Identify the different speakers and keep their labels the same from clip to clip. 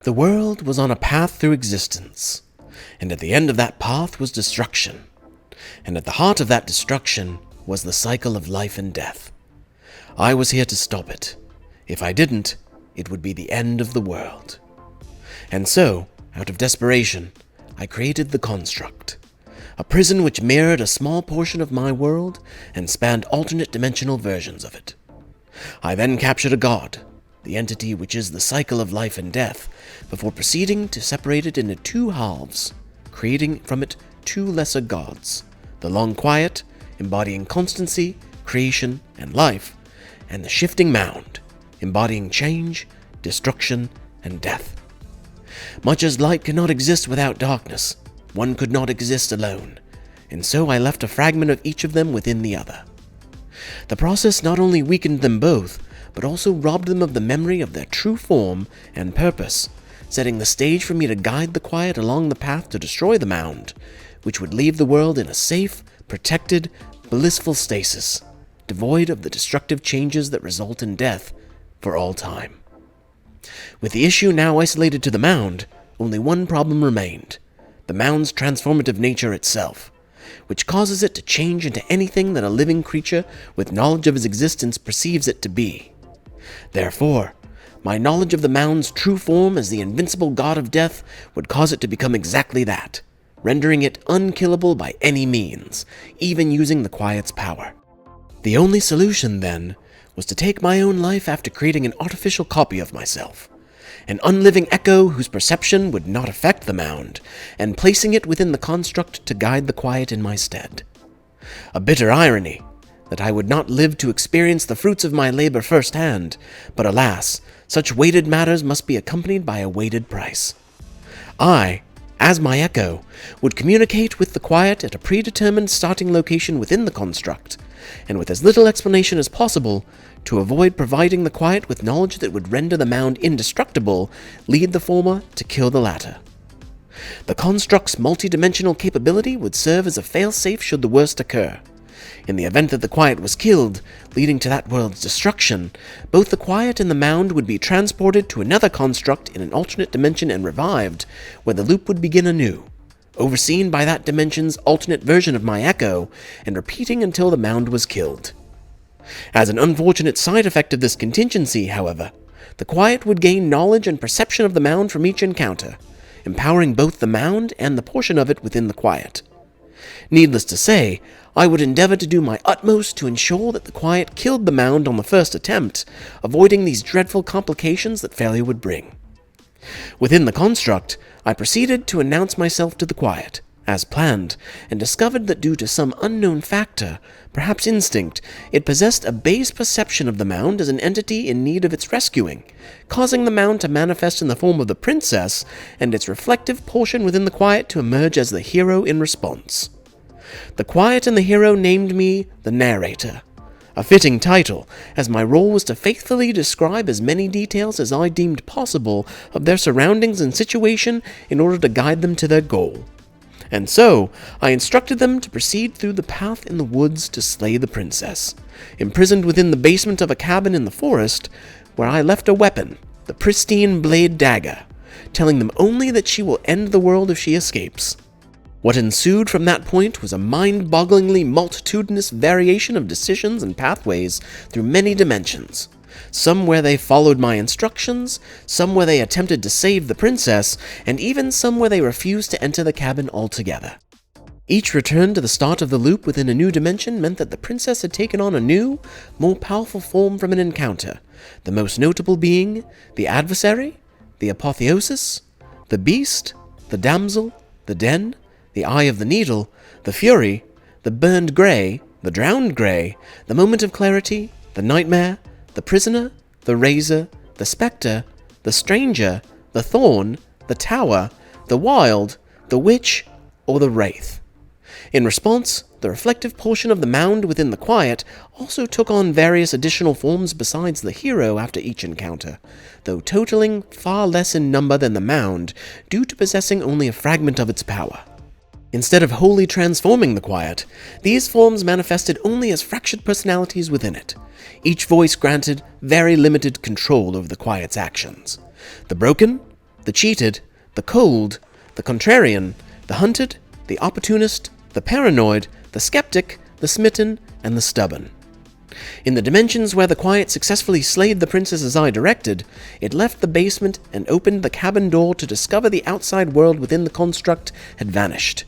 Speaker 1: The world was on a path through existence, and at the end of that path was destruction, and at the heart of that destruction was the cycle of life and death. I was here to stop it. If I didn't, it would be the end of the world. And so, out of desperation, I created the Construct, a prison which mirrored a small portion of my world and spanned alternate dimensional versions of it. I then captured a god, the entity which is the cycle of life and death, before proceeding to separate it into two halves, creating from it two lesser gods, the Long Quiet, embodying constancy, creation, and life, and the Shifting Mound, embodying change, destruction, and death. Much as light cannot exist without darkness, one could not exist alone, and so I left a fragment of each of them within the other. The process not only weakened them both, but also robbed them of the memory of their true form and purpose, setting the stage for me to guide the Quiet along the path to destroy the Mound, which would leave the world in a safe, protected, blissful stasis, devoid of the destructive changes that result in death for all time. With the issue now isolated to the Mound, only one problem remained: the Mound's transformative nature itself, which causes it to change into anything that a living creature with knowledge of its existence perceives it to be. Therefore, my knowledge of the Mound's true form as the invincible god of death would cause it to become exactly that, rendering it unkillable by any means, even using the Quiet's power. The only solution, then, was to take my own life after creating an artificial copy of myself, an unliving echo whose perception would not affect the Mound, and placing it within the Construct to guide the Quiet in my stead. A bitter irony, that I would not live to experience the fruits of my labor firsthand, but alas, such weighted matters must be accompanied by a weighted price. I, as my echo, would communicate with the Quiet at a predetermined starting location within the Construct, and with as little explanation as possible, to avoid providing the Quiet with knowledge that would render the Mound indestructible, lead the former to kill the latter. The Construct's multidimensional capability would serve as a failsafe should the worst occur. In the event that the Quiet was killed, leading to that world's destruction, both the Quiet and the Mound would be transported to another Construct in an alternate dimension and revived, where the loop would begin anew, overseen by that dimension's alternate version of my echo, and repeating until the Mound was killed. As an unfortunate side effect of this contingency, however, the Quiet would gain knowledge and perception of the Mound from each encounter, empowering both the Mound and the portion of it within the Quiet. Needless to say, I would endeavor to do my utmost to ensure that the Quiet killed the Mound on the first attempt, avoiding these dreadful complications that failure would bring. Within the Construct, I proceeded to announce myself to the Quiet, as planned, and discovered that due to some unknown factor, perhaps instinct, it possessed a base perception of the Mound as an entity in need of its rescuing, causing the Mound to manifest in the form of the Princess, and its reflective portion within the Quiet to emerge as the hero in response. The Quiet and the hero named me the Narrator, a fitting title, as my role was to faithfully describe as many details as I deemed possible of their surroundings and situation in order to guide them to their goal. And so, I instructed them to proceed through the path in the woods to slay the Princess, imprisoned within the basement of a cabin in the forest, where I left a weapon, the pristine blade dagger, telling them only that she will end the world if she escapes. What ensued from that point was a mind-bogglingly multitudinous variation of decisions and pathways through many dimensions, some where they followed my instructions, some where they attempted to save the Princess, and even some where they refused to enter the cabin altogether. Each return to the start of the loop within a new dimension meant that the Princess had taken on a new, more powerful form from an encounter, the most notable being the Adversary, the Apotheosis, the Beast, the Damsel, the Den, the Eye of the Needle, the Fury, the Burned Grey, the Drowned Grey, the Moment of Clarity, the Nightmare, the Prisoner, the Razor, the Spectre, the Stranger, the Thorn, the Tower, the Wild, the Witch, or the Wraith. In response, the reflective portion of the Mound within the Quiet also took on various additional forms besides the hero after each encounter, though totaling far less in number than the Mound due to possessing only a fragment of its power. Instead of wholly transforming the Quiet, these forms manifested only as fractured personalities within it, each voice granted very limited control over the Quiet's actions. The Broken, The cheated, the cold, the contrarian, the hunted, the opportunist, the paranoid, the skeptic, the smitten, and the stubborn. In the dimensions where the Quiet successfully slayed the princess as I directed, it left the basement and opened the cabin door to discover the outside world within the construct had vanished,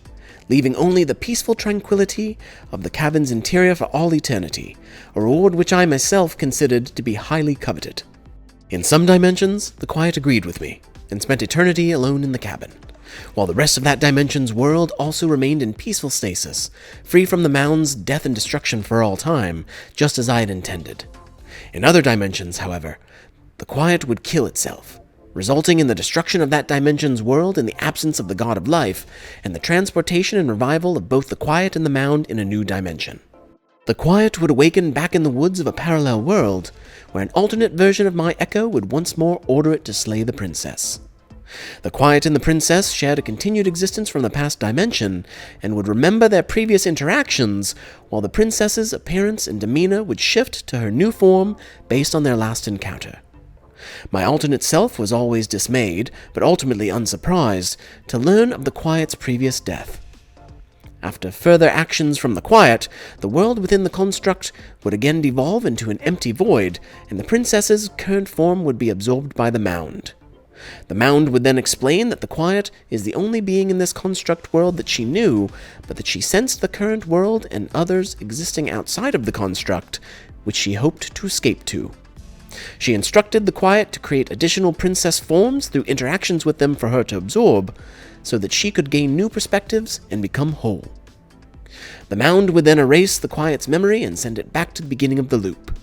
Speaker 1: leaving only the peaceful tranquility of the cabin's interior for all eternity, a reward which I myself considered to be highly coveted. In some dimensions, the Quiet agreed with me, and spent eternity alone in the cabin, while the rest of that dimension's world also remained in peaceful stasis, free from the mound's death and destruction for all time, just as I had intended. In other dimensions, however, the Quiet would kill itself, resulting in the destruction of that dimension's world in the absence of the God of Life, and the transportation and revival of both the Quiet and the mound in a new dimension. The Quiet would awaken back in the woods of a parallel world, where an alternate version of my Echo would once more order it to slay the princess. The Quiet and the princess shared a continued existence from the past dimension, and would remember their previous interactions, while the princess's appearance and demeanor would shift to her new form based on their last encounter. My alternate self was always dismayed, but ultimately unsurprised, to learn of the Quiet's previous death. After further actions from the Quiet, the world within the construct would again devolve into an empty void, and the princess's current form would be absorbed by the mound. The mound would then explain that the Quiet is the only being in this construct world that she knew, but that she sensed the current world and others existing outside of the construct, which she hoped to escape to. She instructed the Quiet to create additional princess forms through interactions with them for her to absorb, so that she could gain new perspectives and become whole. The mound would then erase the Quiet's memory and send it back to the beginning of the loop.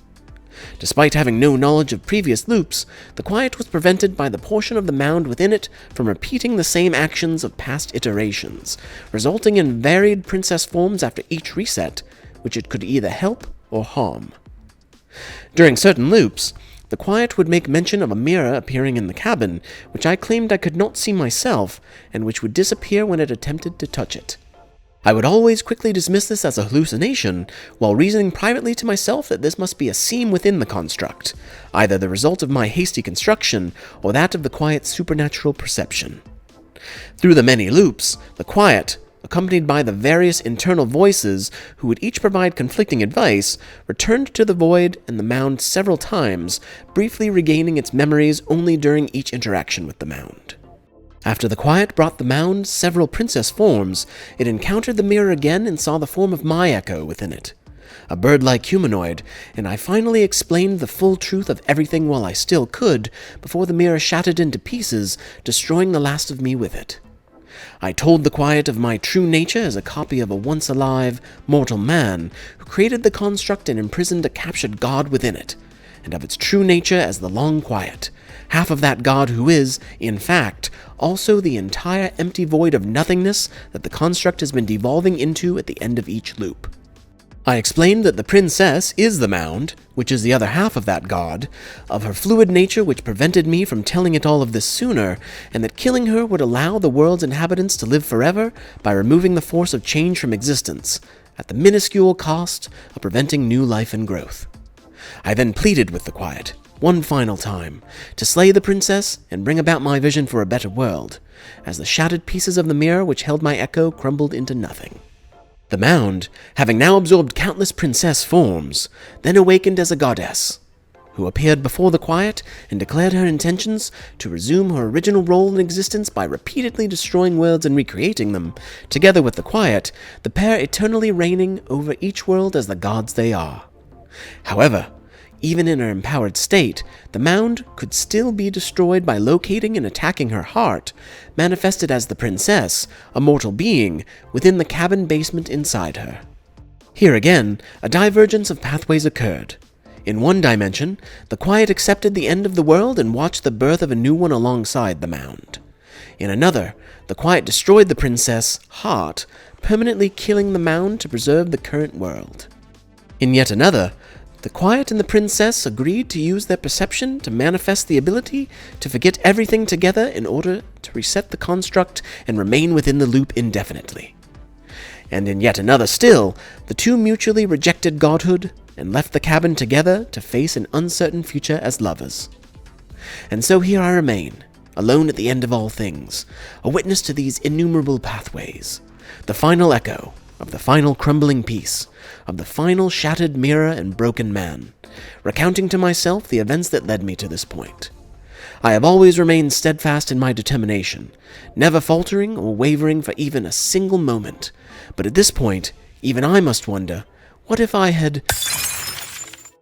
Speaker 1: Despite having no knowledge of previous loops, the Quiet was prevented by the portion of the mound within it from repeating the same actions of past iterations, resulting in varied princess forms after each reset, which it could either help or harm. During certain loops, the Quiet would make mention of a mirror appearing in the cabin, which I claimed I could not see myself, and which would disappear when it attempted to touch it. I would always quickly dismiss this as a hallucination, while reasoning privately to myself that this must be a seam within the construct, either the result of my hasty construction or that of the Quiet's supernatural perception. Through the many loops, the Quiet, accompanied by the various internal voices who would each provide conflicting advice, returned to the void and the mound several times, briefly regaining its memories only during each interaction with the mound. After the Quiet brought the mound several princess forms, it encountered the mirror again and saw the form of my Echo within it, a bird-like humanoid, and I finally explained the full truth of everything while I still could, before the mirror shattered into pieces, destroying the last of me with it. I told the Quiet of my true nature as a copy of a once-alive, mortal man who created the construct and imprisoned a captured god within it, and of its true nature as the Long Quiet, half of that god who is, in fact, also the entire empty void of nothingness that the construct has been devolving into at the end of each loop. I explained that the princess is the mound, which is the other half of that god, of her fluid nature which prevented me from telling it all of this sooner, and that killing her would allow the world's inhabitants to live forever by removing the force of change from existence, at the minuscule cost of preventing new life and growth. I then pleaded with the Quiet, one final time, to slay the princess and bring about my vision for a better world, as the shattered pieces of the mirror which held my Echo crumbled into nothing. The mound, having now absorbed countless princess forms, then awakened as a goddess, who appeared before the Quiet and declared her intentions to resume her original role in existence by repeatedly destroying worlds and recreating them, together with the Quiet, the pair eternally reigning over each world as the gods they are. However, even in her empowered state, the mound could still be destroyed by locating and attacking her heart, manifested as the princess, a mortal being, within the cabin basement inside her. Here again, a divergence of pathways occurred. In one dimension, the Quiet accepted the end of the world and watched the birth of a new one alongside the mound. In another, the Quiet destroyed the princess' heart, permanently killing the mound to preserve the current world. In yet another, the Quiet and the princess agreed to use their perception to manifest the ability to forget everything together in order to reset the construct and remain within the loop indefinitely. And in yet another still, the two mutually rejected godhood and left the cabin together to face an uncertain future as lovers. And so here I remain, alone at the end of all things, a witness to these innumerable pathways, the final echo of the final crumbling piece, of the final shattered mirror and broken man, recounting to myself the events that led me to this point. I have always remained steadfast in my determination, never faltering or wavering for even a single moment, but at this point, even I must wonder, what if I had